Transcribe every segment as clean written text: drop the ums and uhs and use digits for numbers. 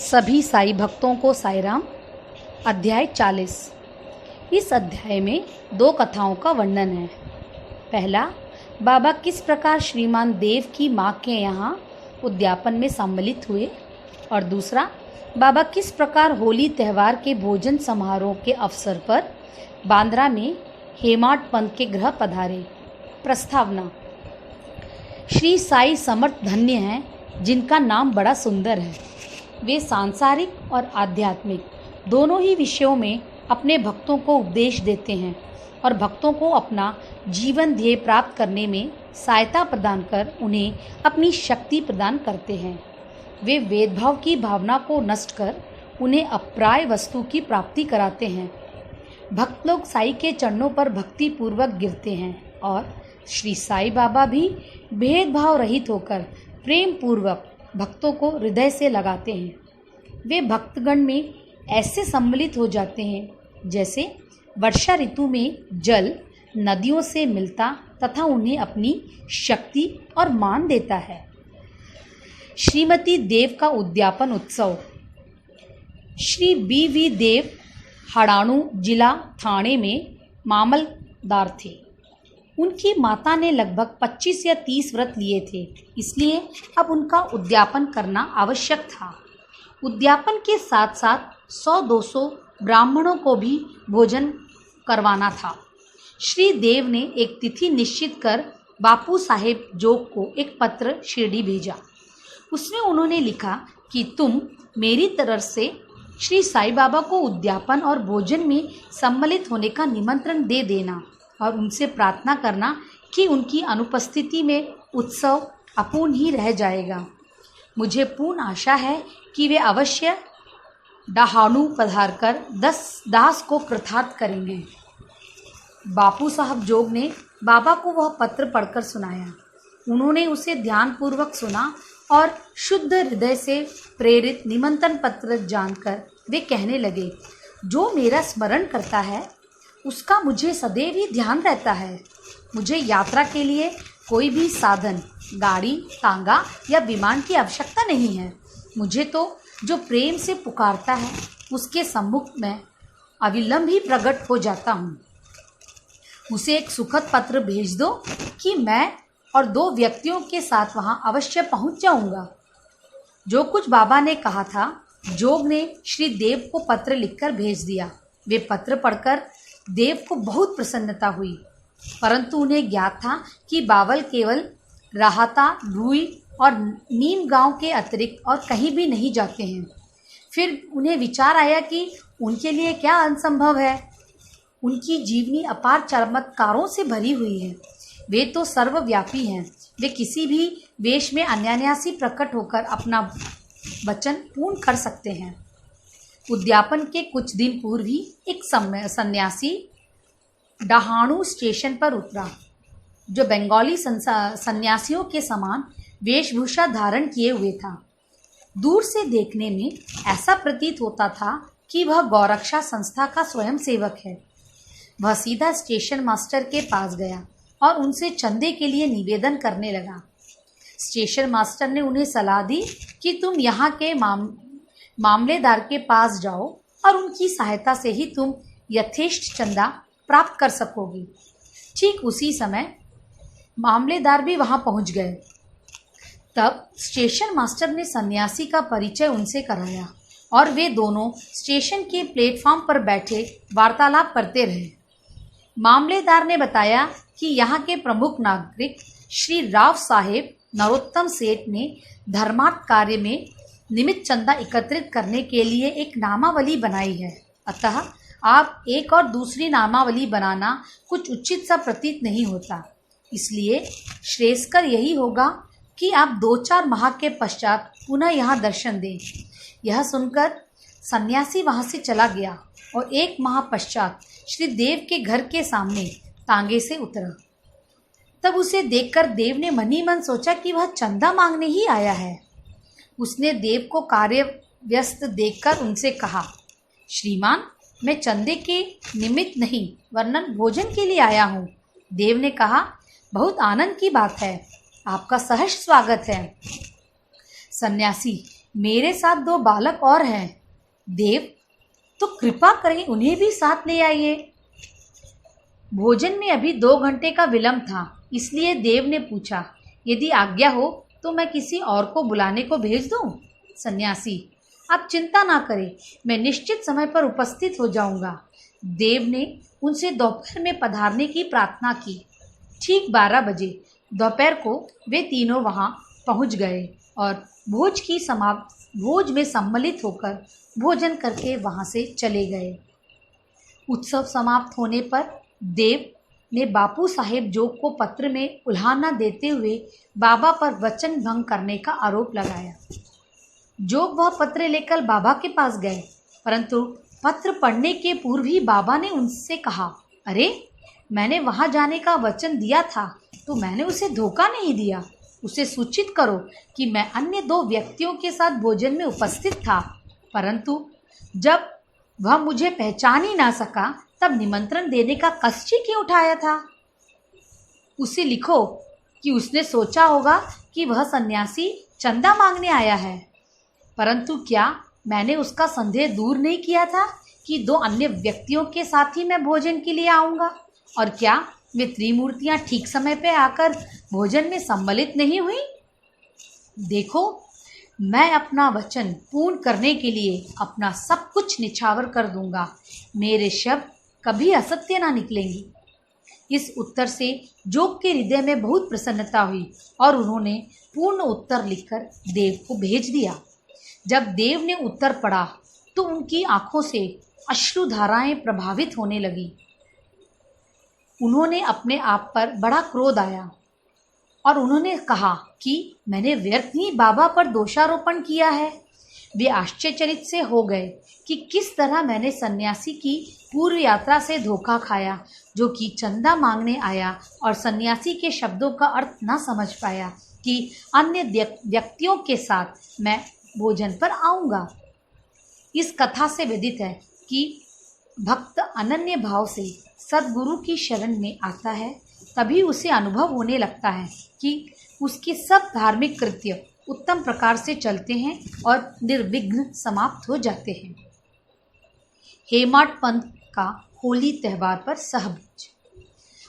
सभी साई भक्तों को साई राम। अध्याय 40। इस अध्याय में 2 कथाओं का वर्णन है। पहला, बाबा किस प्रकार श्रीमान देव की माँ के यहाँ उद्यापन में सम्मिलित हुए, और दूसरा, बाबा किस प्रकार होली त्यौहार के भोजन समारोह के अवसर पर बांद्रा में हेमाड पंत के गृह पधारे। प्रस्तावना। श्री साई समर्थ धन्य हैं जिनका नाम बड़ा सुंदर है। वे सांसारिक और आध्यात्मिक दोनों ही विषयों में अपने भक्तों को उपदेश देते हैं और भक्तों को अपना जीवन ध्येय प्राप्त करने में सहायता प्रदान कर उन्हें अपनी शक्ति प्रदान करते हैं। वे भेदभाव की भावना को नष्ट कर उन्हें अप्राय वस्तु की प्राप्ति कराते हैं। भक्त लोग साई के चरणों पर भक्ति पूर्वक गिरते हैं और श्री साई बाबा भी भेदभाव रहित होकर प्रेम पूर्वक भक्तों को हृदय से लगाते हैं। वे भक्तगण में ऐसे सम्मिलित हो जाते हैं जैसे वर्षा ऋतु में जल नदियों से मिलता तथा उन्हें अपनी शक्ति और मान देता है। श्रीमती देव का उद्यापन उत्सव। श्री बी.वी. देव हड़ाणु जिला ठाणे में मामलदार थे। उनकी माता ने लगभग 25 या 30 व्रत लिए थे, इसलिए अब उनका उद्यापन करना आवश्यक था। उद्यापन के साथ साथ 100-200 ब्राह्मणों को भी भोजन करवाना था। श्री देव ने एक तिथि निश्चित कर बापू साहेब जोग को एक पत्र शिरडी भेजा। उसमें उन्होंने लिखा कि तुम मेरी तरफ से श्री साई बाबा को उद्यापन और भोजन में सम्मिलित होने का निमंत्रण दे देना और उनसे प्रार्थना करना कि उनकी अनुपस्थिति में उत्सव अपूर्ण ही रह जाएगा। मुझे पूर्ण आशा है कि वे अवश्य डहाणु पधारकर दास को कृतार्थ करेंगे। बापू साहब जोग ने बाबा को वह पत्र पढ़कर सुनाया। उन्होंने उसे ध्यानपूर्वक सुना और शुद्ध हृदय से प्रेरित निमंत्रण पत्र जानकर वे कहने लगे, जो मेरा स्मरण करता है उसका मुझे सदैव ही ध्यान रहता है। मुझे यात्रा के लिए कोई भी साधन, गाड़ी, तांगा या विमान की आवश्यकता नहीं है। मुझे तो जो प्रेम से पुकारता है उसके सम्मुख में अविलंब ही प्रकट हो जाता हूँ। उसे एक सुखद पत्र भेज दो कि मैं और 2 व्यक्तियों के साथ वहाँ अवश्य पहुँच जाऊँगा। जो कुछ बाबा ने कहा था, जोग ने श्री देव को पत्र लिखकर भेज दिया। वे पत्र पढ़कर देव को बहुत प्रसन्नता हुई, परंतु उन्हें ज्ञात था कि बावल केवल राहता, रूई और नीम गांव के अतिरिक्त और कहीं भी नहीं जाते हैं। फिर उन्हें विचार आया कि उनके लिए क्या असंभव है। उनकी जीवनी अपार चमत्कारों से भरी हुई है। वे तो सर्वव्यापी हैं। वे किसी भी वेश में अनायासी प्रकट होकर अपना वचन पूर्ण कर सकते हैं। उद्यापन के कुछ दिन पूर्व ही एक सन्यासी डहाणु स्टेशन पर उतरा, जो बंगाली सन्यासियों के समान वेशभूषा धारण किए हुए था। दूर से देखने में ऐसा प्रतीत होता था कि वह गौरक्षा संस्था का स्वयं सेवक है। वह सीधा स्टेशन मास्टर के पास गया और उनसे चंदे के लिए निवेदन करने लगा। स्टेशन मास्टर ने उन्हें सलाह दी कि तुम यहाँ के मामलेदार के पास जाओ और उनकी सहायता से ही तुम यथेष्ट चंदा प्राप्त कर सकोगी। ठीक उसी समय मामलेदार भी वहां पहुंच गए। तब स्टेशन मास्टर ने सन्यासी का परिचय उनसे कराया और वे दोनों स्टेशन के प्लेटफॉर्म पर बैठे वार्तालाप करते रहे। मामलेदार ने बताया कि यहाँ के प्रमुख नागरिक श्री राव साहेब नरोत्तम सेठ ने धर्मार्थ कार्य में निमित्त चंदा एकत्रित करने के लिए एक नामावली बनाई है। अतः आप एक और दूसरी नामावली बनाना कुछ उचित सा प्रतीत नहीं होता। इसलिए श्रेयस्कर यही होगा कि आप 2-4 माह के पश्चात पुनः यहाँ दर्शन दें। यह सुनकर सन्यासी वहाँ से चला गया और 1 माह पश्चात श्री देव के घर के सामने तांगे से उतरा। तब उसे देखकर देव ने मन ही मन सोचा कि वह चंदा मांगने ही आया है। उसने देव को कार्य व्यस्त देखकर उनसे कहा, श्रीमान, मैं चंदे के निमित्त नहीं वरन भोजन के लिए आया हूँ। देव ने कहा, बहुत आनंद की बात है, आपका सहर्ष स्वागत है। सन्यासी, मेरे साथ 2 बालक और हैं। देव, तो कृपा करें उन्हें भी साथ ले आइए। भोजन में अभी 2 घंटे का विलंब था, इसलिए देव ने पूछा, यदि आज्ञा हो तो मैं किसी और को बुलाने को भेज दूं? सन्यासी, आप चिंता ना करें, मैं निश्चित समय पर उपस्थित हो जाऊंगा। देव ने उनसे दोपहर में पधारने की प्रार्थना की। ठीक 12 बजे दोपहर को वे तीनों वहां पहुंच गए और भोज में सम्मिलित होकर भोजन करके वहां से चले गए। उत्सव समाप्त होने पर देव ने बापू साहेब जोग को पत्र में उल्हाना देते हुए बाबा पर वचन भंग करने का आरोप लगाया। जोग वह पत्र लेकर बाबा के पास गए, परंतु पत्र पढ़ने के पूर्व ही बाबा ने उनसे कहा, अरे, मैंने वहां जाने का वचन दिया था तो मैंने उसे धोखा नहीं दिया। उसे सूचित करो कि मैं अन्य 2 व्यक्तियों के साथ भोजन में उपस्थित था, परंतु जब वह मुझे पहचान ही ना सका तब निमंत्रण देने का कष्ट ही क्यों उठाया था। उसे लिखो कि उसने सोचा होगा कि वह सन्यासी चंदा मांगने आया है, परंतु क्या मैंने उसका संदेह दूर नहीं किया था कि 2 अन्य व्यक्तियों के साथ ही मैं भोजन के लिए आऊँगा? और क्या वे त्रिमूर्तियाँ ठीक समय पे आकर भोजन में सम्मिलित नहीं हुई? देखो, मैं अपना वचन पूर्ण करने के लिए अपना सब कुछ निछावर कर दूंगा। मेरे शब्द कभी असत्य ना निकलेंगे। इस उत्तर से जोग के हृदय में बहुत प्रसन्नता हुई और उन्होंने पूर्ण उत्तर लिखकर देव को भेज दिया। जब देव ने उत्तर पढ़ा तो उनकी आंखों से अश्रुधाराएं प्रभावित होने लगी। उन्होंने अपने आप पर बड़ा क्रोध आया और उन्होंने कहा कि मैंने व्यर्थ ही बाबा पर दोषारोपण किया है। वे आश्चर्यचकित से हो गए कि किस तरह मैंने सन्यासी की पूर्व यात्रा से धोखा खाया, जो कि चंदा मांगने आया और सन्यासी के शब्दों का अर्थ न समझ पाया कि अन्य व्यक्तियों के साथ मैं भोजन पर आऊँगा। इस कथा से विदित है कि भक्त अनन्य भाव से सद्गुरु की शरण में आता है, तभी उसे अनुभव होने लगता है कि उसके सब धार्मिक कृत्य उत्तम प्रकार से चलते हैं और निर्विघ्न समाप्त हो जाते हैं। हेमाड पंथ का होली त्यौहार पर सहभोज।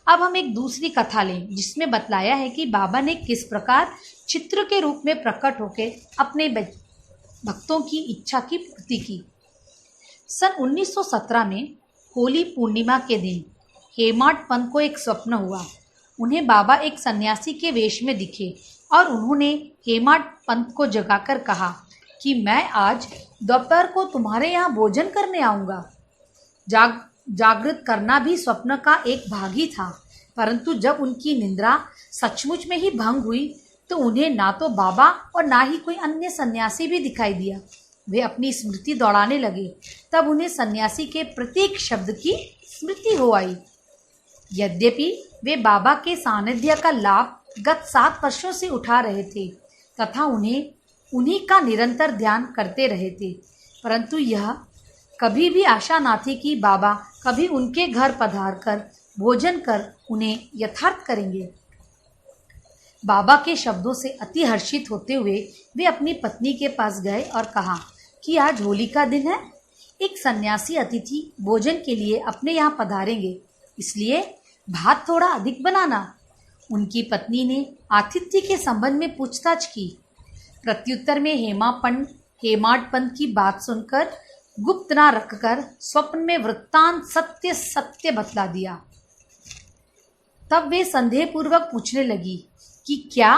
अब हम एक दूसरी कथा लें जिसमें बतलाया है कि बाबा ने किस प्रकार चित्र के रूप में प्रकट होकर अपने भक्तों की इच्छा की पूर्ति की। सन 1917 में होली पूर्णिमा के दिन हेमाड पंथ को एक स्वप्न हुआ। उन्हें बाबा एक सन्यासी के वेश में दिखे और उन्होंने हेमाड पंथ को जगाकर कहा कि मैं आज दोपहर को तुम्हारे यहाँ भोजन करने आऊँगा। जागृत करना भी स्वप्न का एक भाग ही था, परंतु जब उनकी निद्रा सचमुच में ही भंग हुई तो उन्हें ना तो बाबा और ना ही कोई अन्य सन्यासी भी दिखाई दिया। वे अपनी स्मृति दौड़ाने लगे, तब उन्हें सन्यासी के प्रत्येक शब्द की स्मृति हो आई। यद्यपि वे बाबा के सानिध्य का लाभ गत 7 वर्षों से उठा रहे थे तथा उन्हीं का निरंतर ध्यान करते रहे थे, परंतु यह कभी भी आशा ना थी कि बाबा कभी उनके घर पधार कर भोजन कर उन्हें यथार्थ करेंगे। बाबा के शब्दों से अति हर्षित होते हुए वे अपनी पत्नी के पास गए और कहा कि आज होली का दिन है, एक सन्यासी अतिथि भोजन के लिए अपने यहाँ पधारेंगे, इसलिए भात थोड़ा अधिक बनाना। उनकी पत्नी ने आतिथ्य के संबंध में पूछताछ की। प्रत्युत्तर में हेमाड पंथ की बात सुनकर गुप्त ना रखकर स्वप्न में वृत्तांत सत्य सत्य बतला दिया। तब वे संदेहपूर्वक पूछने लगी कि क्या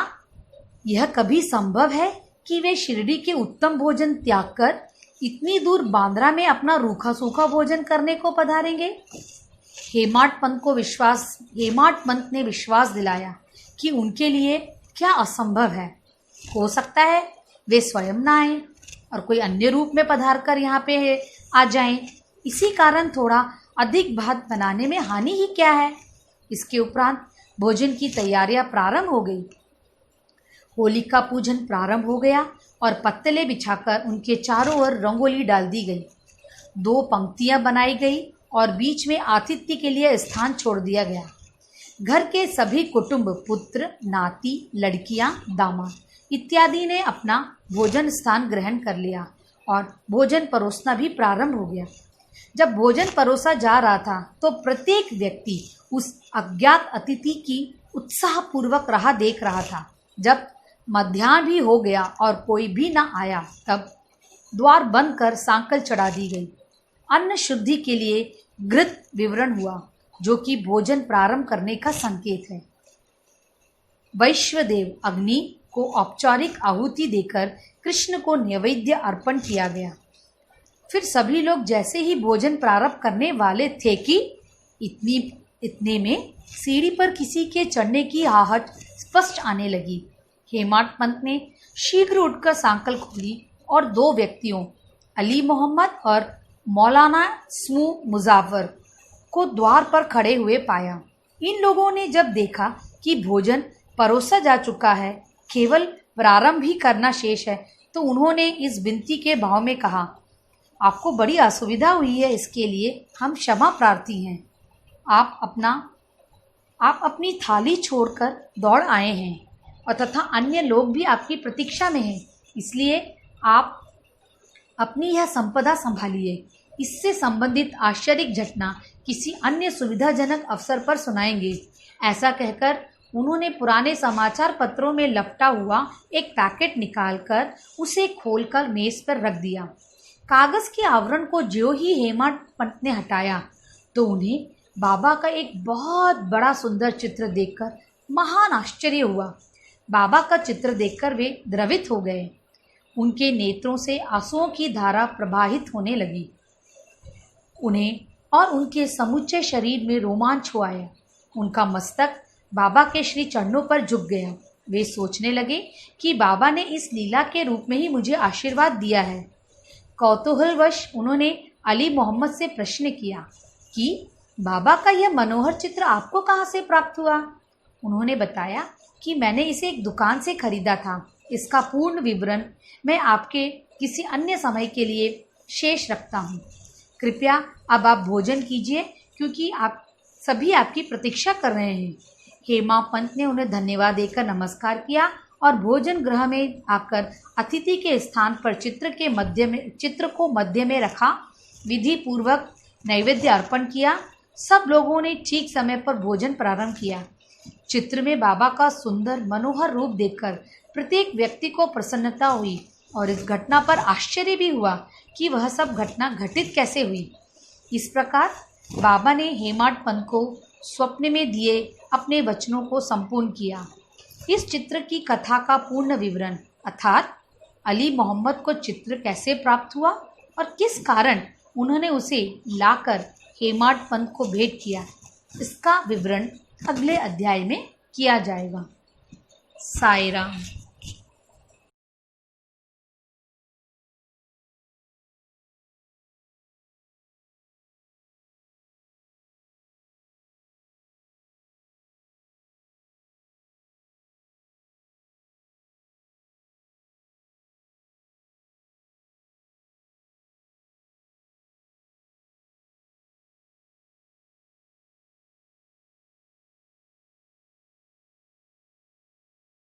यह कभी संभव है कि वे शिरडी के उत्तम भोजन त्याग कर इतनी दूर बांद्रा में अपना रूखा सूखा भोजन करने को पधारेंगे। हेमाड पंत ने विश्वास दिलाया कि उनके लिए क्या असंभव है। हो सकता है वे स्वयं ना आए और कोई अन्य रूप में पधार कर यहाँ पे आ जाएं। इसी कारण थोड़ा अधिक भात बनाने में हानि ही क्या है। इसके उपरांत भोजन की तैयारियां प्रारंभ हो गई। होलिका पूजन प्रारंभ हो गया और पत्तले बिछाकर उनके चारों ओर रंगोली डाल दी गई। 2 पंक्तियां बनाई गई और बीच में आतिथ्य के लिए स्थान छोड़ दिया गया। घर के सभी कुटुंब, पुत्र, नाती, लड़कियां, दामाद इत्यादि ने अपना भोजन स्थान ग्रहण कर लिया और भोजन परोसना भी प्रारंभ हो गया। जब भोजन परोसा जा रहा था तो प्रत्येक व्यक्ति उस अज्ञात अतिथि की उत्साहपूर्वक राह देख रहा था। जब मध्याह्न भी हो गया और कोई भी न आया, तब द्वार बंद कर सांकल चढ़ा दी गई। अन्न शुद्धि के लिए घृत विवरण हुआ, जो कि भोजन प्रारंभ करने का संकेत है। वैश्वदेव अग्नि को औपचारिक आहुति देकर कृष्ण को नैवेद्य अर्पण किया गया। फिर सभी लोग जैसे ही भोजन प्रारंभ करने वाले थे कि इतने में सीढ़ी पर किसी के चढ़ने की आहट स्पष्ट आने लगी। हेमाड पंत ने शीघ्र उठकर सांकल खोली और दो व्यक्तियों, अली मोहम्मद और मौलाना स्मू मुजाफर को द्वार पर खड़े हुए पाया। इन लोगों ने जब देखा कि भोजन परोसा जा चुका है, केवल प्रारंभ ही करना शेष है, तो उन्होंने इस विनती के भाव में कहा, आपको बड़ी असुविधा हुई है, इसके लिए हम क्षमा प्रार्थी हैं। आप अपनी थाली छोड़कर दौड़ आए हैं और तथा अन्य लोग भी आपकी प्रतीक्षा में हैं, इसलिए आप अपनी यह संपदा संभालिए। इससे संबंधित आश्चर्य घटना किसी अन्य सुविधाजनक अवसर पर सुनाएंगे। ऐसा कहकर उन्होंने पुराने समाचार पत्रों में लपटा हुआ एक पैकेट निकालकर उसे खोलकर मेज पर रख दिया। कागज के आवरण को ज्यों ही हेमाड पंत ने हटाया तो उन्हें बाबा का एक बहुत बड़ा सुंदर चित्र देखकर महान आश्चर्य हुआ। बाबा का चित्र देखकर वे द्रवित हो गए। उनके नेत्रों से आंसुओं की धारा प्रवाहित होने लगी। उन्हें और उनके समूचे शरीर में रोमांच हो आया। उनका मस्तक बाबा के श्री चरणों पर झुक गया। वे सोचने लगे कि बाबा ने इस लीला के रूप में ही मुझे आशीर्वाद दिया है। कौतूहलवश उन्होंने अली मोहम्मद से प्रश्न किया कि बाबा का यह मनोहर चित्र आपको कहाँ से प्राप्त हुआ? उन्होंने बताया कि मैंने इसे एक दुकान से खरीदा था। इसका पूर्ण विवरण मैं आपके किसी अन्य समय के लिए शेष रखता हूँ। कृपया अब आप भोजन कीजिए, क्योंकि आप सभी आपकी प्रतीक्षा कर रहे हैं। हेमा पंत ने उन्हें धन्यवाद देकर नमस्कार किया और भोजन गृह में आकर अतिथि के स्थान पर चित्र को मध्य में रखा, विधि पूर्वक नैवेद्य अर्पण किया। सब लोगों ने ठीक समय पर भोजन प्रारंभ किया। चित्र में बाबा का सुंदर मनोहर रूप देखकर प्रत्येक व्यक्ति को प्रसन्नता हुई और इस घटना पर आश्चर्य भी हुआ कि वह सब घटना घटित कैसे हुई। इस प्रकार बाबा ने हेमाड पंत को स्वप्न में दिए अपने वचनों को संपूर्ण किया। इस चित्र की कथा का पूर्ण विवरण, अर्थात अली मोहम्मद को चित्र कैसे प्राप्त हुआ और किस कारण उन्होंने उसे लाकर हेमाड पंत को भेंट किया, इसका विवरण अगले अध्याय में किया जाएगा। साईं राम।